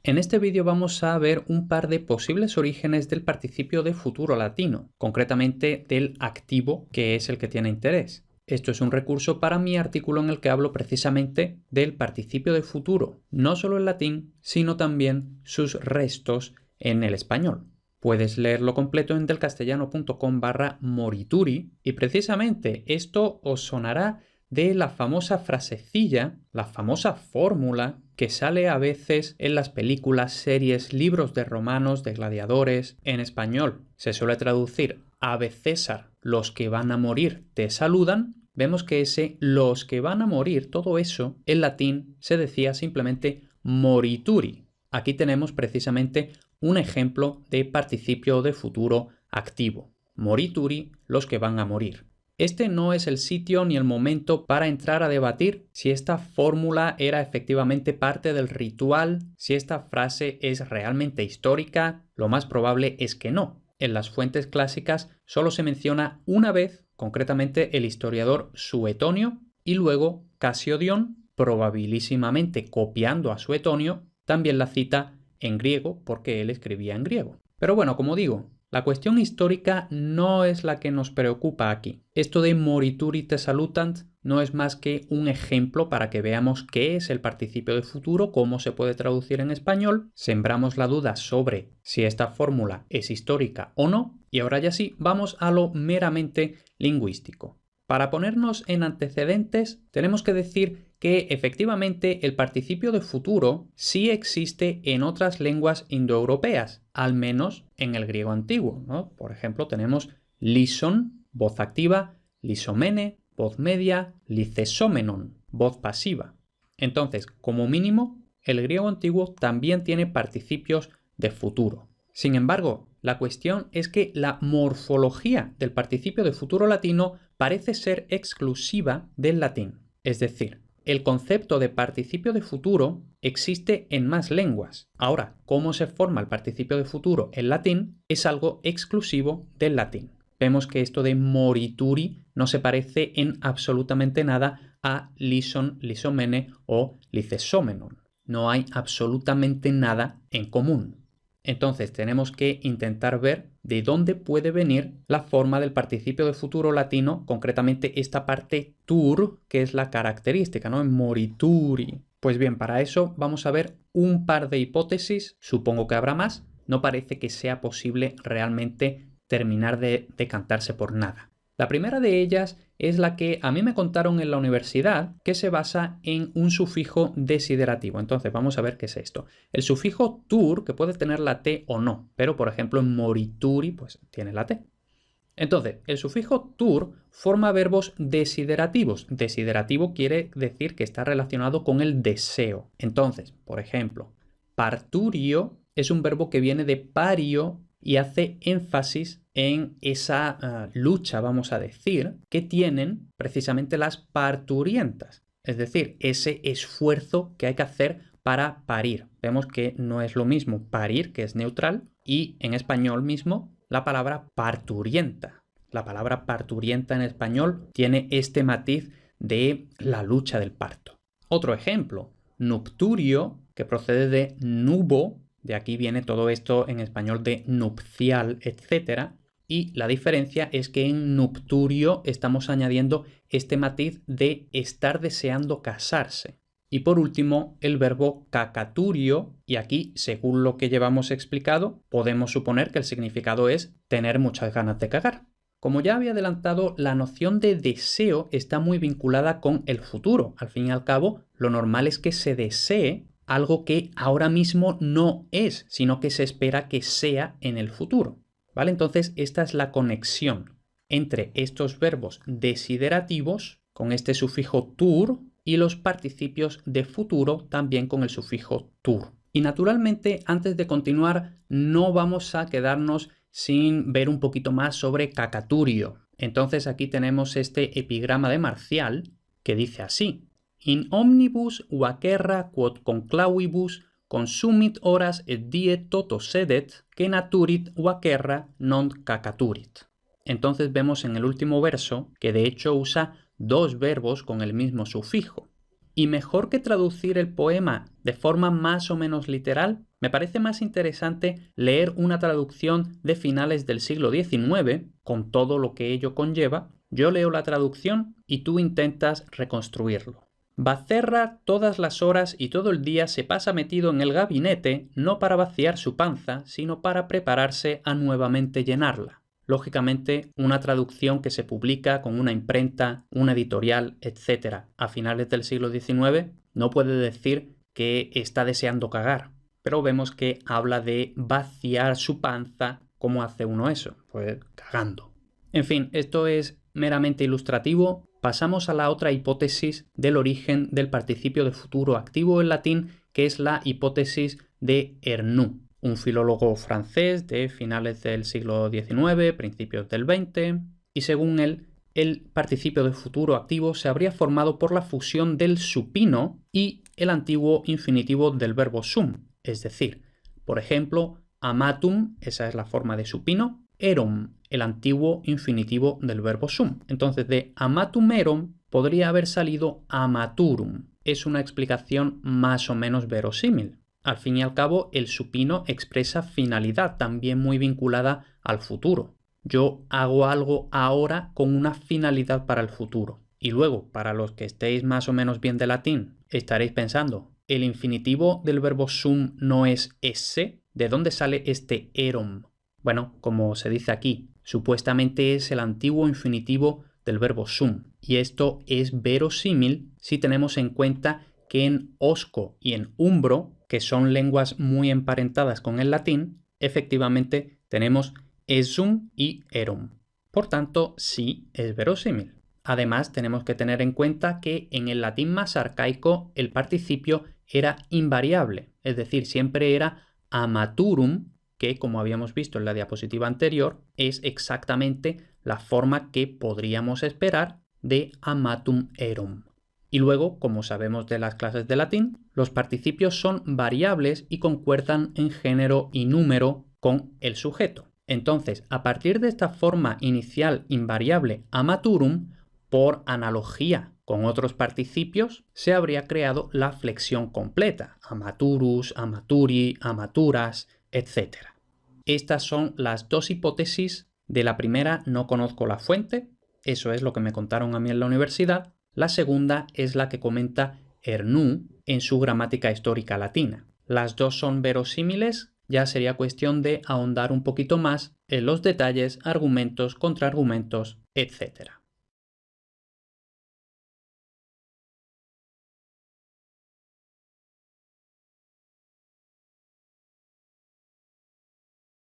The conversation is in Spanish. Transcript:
En este vídeo vamos a ver un par de posibles orígenes del participio de futuro latino, concretamente del activo, que es el que tiene interés. Esto es un recurso para mi artículo en el que hablo precisamente del participio de futuro, no solo en latín, sino también sus restos en el español. Puedes leerlo completo en delcastellano.com/morituri y precisamente esto os sonará de la famosa frasecilla, la famosa fórmula que sale a veces en las películas, series, libros de romanos, de gladiadores. En español se suele traducir Ave César, los que van a morir te saludan. Vemos que ese los que van a morir, todo eso, en latín se decía simplemente morituri. Aquí tenemos precisamente un ejemplo de participio de futuro activo. Morituri, los que van a morir. Este no es el sitio ni el momento para entrar a debatir si esta fórmula era efectivamente parte del ritual, si esta frase es realmente histórica. Lo más probable es que no. En las fuentes clásicas solo se menciona una vez, concretamente el historiador Suetonio, y luego Casiodión, probabilísimamente copiando a Suetonio, también la cita en griego porque él escribía en griego. Pero bueno, como digo, la cuestión histórica no es la que nos preocupa aquí. Esto de morituri te salutant no es más que un ejemplo para que veamos qué es el participio de futuro, cómo se puede traducir en español, sembramos la duda sobre si esta fórmula es histórica o no, y ahora ya sí, vamos a lo meramente lingüístico. Para ponernos en antecedentes, tenemos que decir que efectivamente el participio de futuro sí existe en otras lenguas indoeuropeas, al menos en el griego antiguo, ¿no? Por ejemplo, tenemos lison, voz activa, lisomene, voz media, licesomenon, voz pasiva. Entonces, como mínimo, el griego antiguo también tiene participios de futuro. Sin embargo, la cuestión es que la morfología del participio de futuro latino parece ser exclusiva del latín. Es decir, el concepto de participio de futuro existe en más lenguas. Ahora, cómo se forma el participio de futuro en latín es algo exclusivo del latín. Vemos que esto de morituri no se parece en absolutamente nada a lison, lisomene o licesomenon. No hay absolutamente nada en común. Entonces tenemos que intentar ver de dónde puede venir la forma del participio de futuro latino, concretamente esta parte tur, que es la característica, ¿no? En morituri. Pues bien, para eso vamos a ver un par de hipótesis, supongo que habrá más. No parece que sea posible realmente terminar de decantarse por nada. La primera de ellas es la que a mí me contaron en la universidad, que se basa en un sufijo desiderativo. Entonces vamos a ver qué es esto. El sufijo tur, que puede tener la T o no, pero por ejemplo en morituri pues tiene la T. Entonces, el sufijo tur forma verbos desiderativos. Desiderativo quiere decir que está relacionado con el deseo. Entonces, por ejemplo, parturio es un verbo que viene de pario y hace énfasis en esa lucha, vamos a decir, que tienen precisamente las parturientas. Es decir, ese esfuerzo que hay que hacer para parir. Vemos que no es lo mismo parir, que es neutral, y en español mismo la palabra parturienta. La palabra parturienta en español tiene este matiz de la lucha del parto. Otro ejemplo, nupturio, que procede de nubo. De aquí viene todo esto en español de nupcial, etc. Y la diferencia es que en nupturio estamos añadiendo este matiz de estar deseando casarse. Y por último, el verbo cacaturio, y aquí, según lo que llevamos explicado, podemos suponer que el significado es tener muchas ganas de cagar. Como ya había adelantado, la noción de deseo está muy vinculada con el futuro. Al fin y al cabo, lo normal es que se desee algo que ahora mismo no es, sino que se espera que sea en el futuro. ¿Vale? Entonces, esta es la conexión entre estos verbos desiderativos con este sufijo tur y los participios de futuro también con el sufijo tur. Y naturalmente, antes de continuar, no vamos a quedarnos sin ver un poquito más sobre cacaturio. Entonces aquí tenemos este epigrama de Marcial que dice así: In omnibus vaquerra quod conclavibus consumit horas et die toto sedet, que naturit vaquerra non cacaturit. Entonces vemos en el último verso que de hecho usa dos verbos con el mismo sufijo. Y mejor que traducir el poema de forma más o menos literal, Me parece más interesante leer una traducción de finales del siglo XIX, con todo lo que ello conlleva. Yo leo la traducción y tú intentas reconstruirlo. Bacerra todas las horas y todo el día se pasa metido en el gabinete no para vaciar su panza, sino para prepararse a nuevamente llenarla. Lógicamente, una traducción que se publica con una imprenta, una editorial, etc. a finales del siglo XIX no puede decir que está deseando cagar. Pero vemos que habla de vaciar su panza. ¿Cómo hace uno eso? Pues cagando. En fin, esto es meramente ilustrativo. Pasamos a la otra hipótesis del origen del participio de futuro activo en latín, que es la hipótesis de Ernoult, un filólogo francés de finales del siglo XIX, principios del XX, y según él, el participio de futuro activo se habría formado por la fusión del supino y el antiguo infinitivo del verbo sum, es decir, por ejemplo, amatum, esa es la forma de supino, erum, el antiguo infinitivo del verbo sum. Entonces, de amatum erum podría haber salido amaturum. Es una explicación más o menos verosímil. Al fin y al cabo, el supino expresa finalidad, también muy vinculada al futuro. Yo hago algo ahora con una finalidad para el futuro. Y luego, para los que estéis más o menos bien de latín, estaréis pensando, ¿el infinitivo del verbo sum no es esse? ¿De dónde sale este erum? Bueno, como se dice aquí, supuestamente es el antiguo infinitivo del verbo sum. Y esto es verosímil si tenemos en cuenta que en osco y en umbro, que son lenguas muy emparentadas con el latín, efectivamente tenemos esum y erum. Por tanto, sí es verosímil. Además, tenemos que tener en cuenta que en el latín más arcaico el participio era invariable, es decir, siempre era amaturum, que como habíamos visto en la diapositiva anterior, es exactamente la forma que podríamos esperar de amatum erum. Y luego, como sabemos de las clases de latín, los participios son variables y concuerdan en género y número con el sujeto. Entonces, a partir de esta forma inicial invariable amaturum, por analogía con otros participios, se habría creado la flexión completa, amaturus, amaturi, amaturas, etc. Estas son las dos hipótesis. De la primera no conozco la fuente, eso es lo que me contaron a mí en la universidad. La segunda es la que comenta Ernoult en su gramática histórica latina. Las dos son verosímiles, ya sería cuestión de ahondar un poquito más en los detalles, argumentos, contraargumentos, etc.